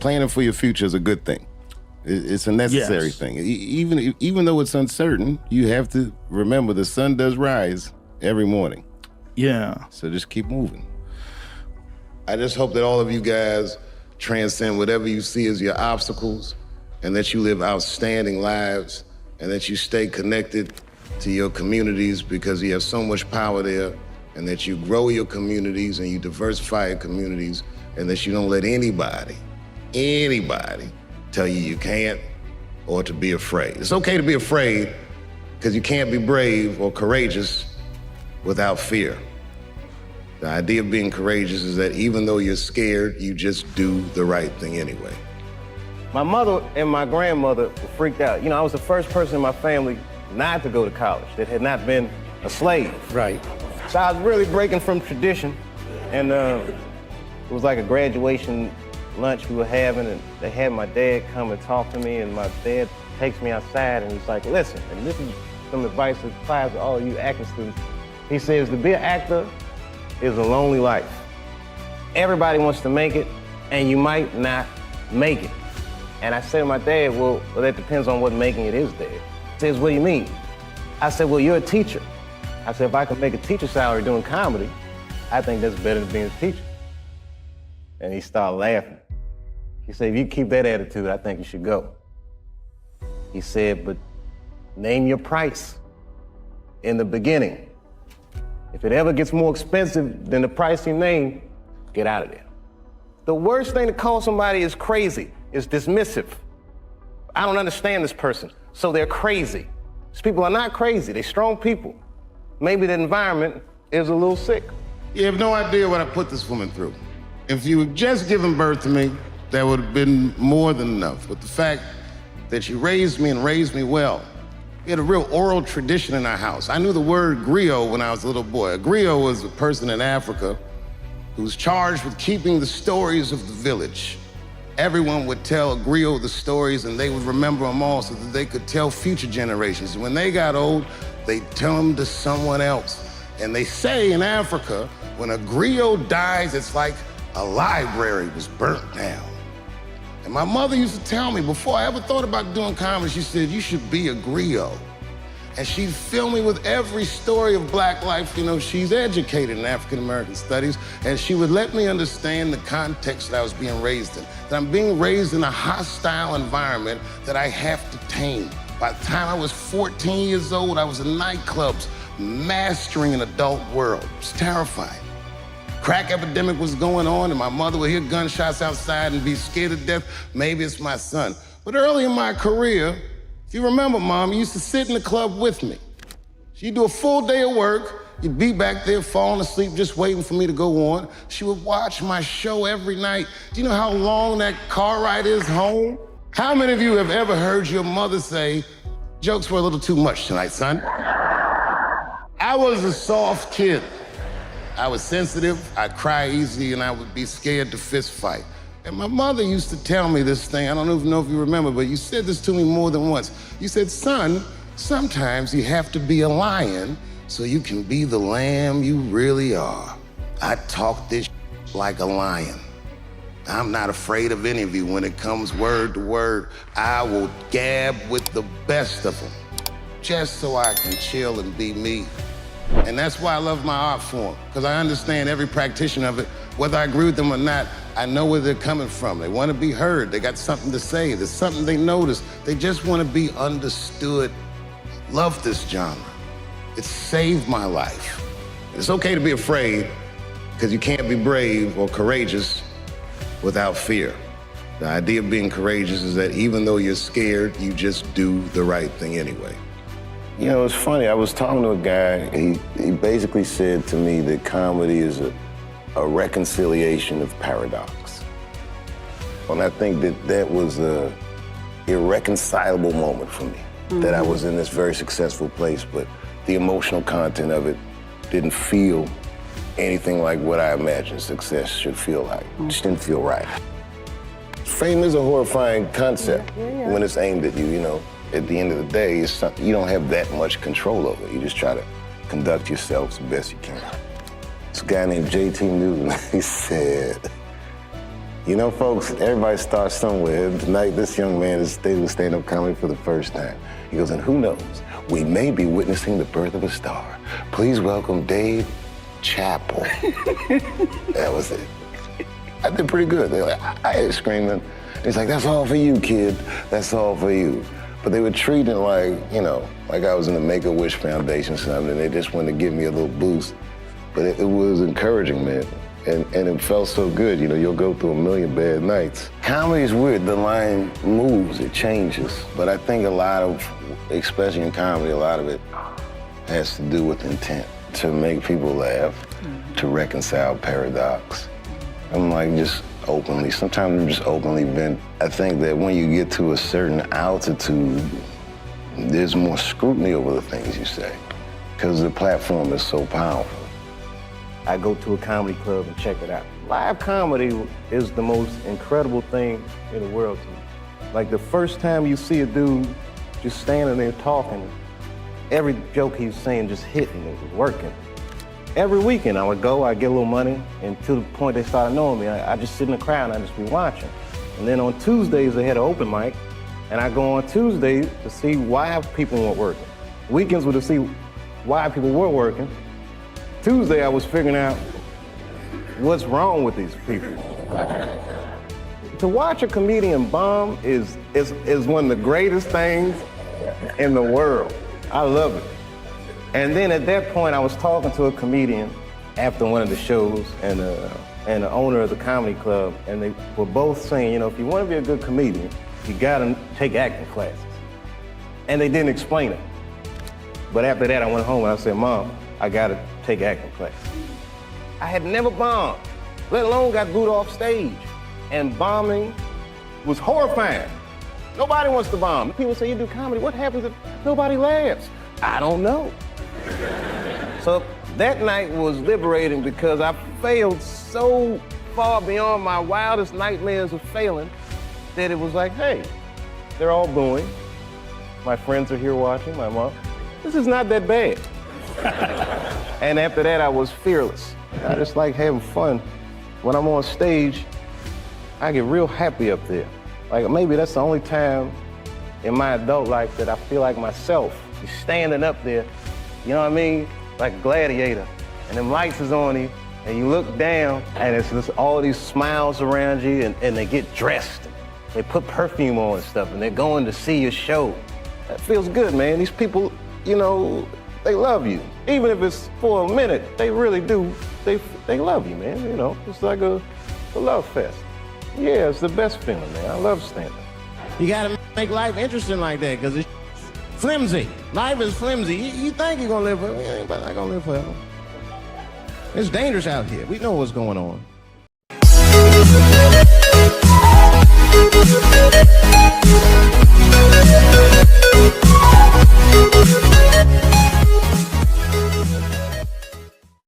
planning for your future is a good thing. It's a necessary thing. Even though it's uncertain, you have to remember the sun does rise every morning. Yeah. So just keep moving. I just hope that all of you guys transcend whatever you see as your obstacles, and that you live outstanding lives, and that you stay connected to your communities because you have so much power there, and that you grow your communities and you diversify your communities, and that you don't let anybody tell you you can't or to be afraid. It's okay to be afraid because you can't be brave or courageous without fear. The idea of being courageous is that even though you're scared, you just do the right thing anyway. My mother and my grandmother were freaked out. You know, I was the first person in my family not to go to college that had not been a slave. Right. So I was really breaking from tradition. And it was like a graduation lunch we were having, and they had my dad come and talk to me, and my dad takes me outside and he's like, listen, and this is some advice that applies to all you acting students. He says, to be an actor is a lonely life. Everybody wants to make it, and you might not make it. And I said to my dad, well, that depends on what making it is, Dad. He says, what do you mean? I said, well, you're a teacher. I said, if I could make a teacher salary doing comedy, I think that's better than being a teacher. And he started laughing. He said, if you keep that attitude, I think you should go. He said, but name your price in the beginning. If it ever gets more expensive than the price you name, get out of there. The worst thing to call somebody is crazy, is dismissive. I don't understand this person, so they're crazy. These people are not crazy, they're strong people. Maybe the environment is a little sick. You have no idea what I put this woman through. If you had just given birth to me, that would have been more than enough. But the fact that you raised me and raised me well, we had a real oral tradition in our house. I knew the word griot when I was a little boy. A griot was a person in Africa who was charged with keeping the stories of the village. Everyone would tell a griot the stories, and they would remember them all so that they could tell future generations. And when they got old, they'd tell them to someone else. And they say in Africa, when a griot dies, it's like a library was burnt down. And my mother used to tell me, before I ever thought about doing comedy, she said, you should be a griot. And she'd fill me with every story of Black life. You know, she's educated in African-American studies, and she would let me understand the context that I was being raised in. That I'm being raised in a hostile environment that I have to tame. By the time I was 14 years old, I was in nightclubs, mastering an adult world. It was terrifying. Crack epidemic was going on, and my mother would hear gunshots outside and be scared to death. Maybe it's my son. But early in my career, if you remember, Mom, you used to sit in the club with me. She'd do a full day of work. You'd be back there falling asleep, just waiting for me to go on. She would watch my show every night. Do you know how long that car ride is home? How many of you have ever heard your mother say, jokes were a little too much tonight, son? I was a soft kid. I was sensitive, I'd cry easy, and I would be scared to fist fight. And my mother used to tell me this thing, I don't even know if you remember, but you said this to me more than once. You said, son, sometimes you have to be a lion so you can be the lamb you really are. I talk this like a lion. I'm not afraid of any of you. When it comes word to word, I will gab with the best of them, just so I can chill and be me. And that's why I love my art form, because I understand every practitioner of it. Whether I agree with them or not, I know where they're coming from. They want to be heard. They got something to say. There's something they notice. They just want to be understood. Love this genre. It saved my life. It's okay to be afraid, because you can't be brave or courageous without fear. The idea of being courageous is that even though you're scared, you just do the right thing anyway. You know, it's funny, I was talking to a guy, he basically said to me that comedy is a reconciliation of paradox. And I think that was a irreconcilable moment for me, that I was in this very successful place, but the emotional content of it didn't feel anything like what I imagined success should feel like. It just didn't feel right. Fame is a horrifying concept when it's aimed at you, you know. At the end of the day, it's something, you don't have that much control over it. You just try to conduct yourself the best you can. This guy named J.T. Newton, he said, You know, folks, everybody starts somewhere. Tonight, this young man is doing stand-up comedy for the first time. He goes, and who knows? We may be witnessing the birth of a star. Please welcome Dave Chappelle. That was it. I did pretty good. They were like, I was screaming. He's like, that's all for you, kid. That's all for you. But they were treating it like, you know, like I was in the Make-A-Wish Foundation or something, and they just wanted to give me a little boost. But it was encouraging, man. And it felt so good. You know, you'll go through a million bad nights. Comedy is weird. The line moves, it changes. But I think a lot of, especially in comedy, a lot of it has to do with intent. To make people laugh, to reconcile paradox. I'm like just openly, sometimes I'm just openly vent. I think that when you get to a certain altitude, there's more scrutiny over the things you say, because the platform is so powerful. I go to a comedy club and check it out. Live comedy is the most incredible thing in the world to me. Like the first time you see a dude just standing there talking, every joke he's saying just hitting, it was working. Every weekend I would go, I'd get a little money, and to the point they started knowing me, I just sit in the crowd and I just be watching. And then on Tuesdays they had an open mic, and I go on Tuesdays to see why people weren't working. Weekends were to see why people were working. Tuesday I was figuring out what's wrong with these people. To watch a comedian bomb is one of the greatest things in the world. I love it. And then at that point, I was talking to a comedian after one of the shows and the owner of the comedy club, and they were both saying, you know, if you want to be a good comedian, you gotta take acting classes. And they didn't explain it. But after that, I went home and I said, Mom, I gotta take acting classes. I had never bombed, let alone got booed off stage. And bombing was horrifying. Nobody wants to bomb. People say, you do comedy, what happens if nobody laughs? I don't know. So that night was liberating because I failed so far beyond my wildest nightmares of failing that it was like, hey, they're all booing. My friends are here watching, my mom. This is not that bad. And after that, I was fearless. I just like having fun. When I'm on stage, I get real happy up there. Like maybe that's the only time in my adult life that I feel like myself. You're standing up there, you know what I mean? Like a gladiator. And them lights is on you, and you look down, and it's just all these smiles around you, and they get dressed. They put perfume on and stuff, and they're going to see your show. That feels good, man. These people, you know, they love you. Even if it's for a minute, they really do. They love you, man, you know? It's like a love fest. Yeah, it's the best feeling, man. I love stand-up. You gotta make life interesting like that, because it's flimsy. Life is flimsy. You think you're gonna live forever, you ain't not gonna live forever. It's dangerous out here. We know what's going on.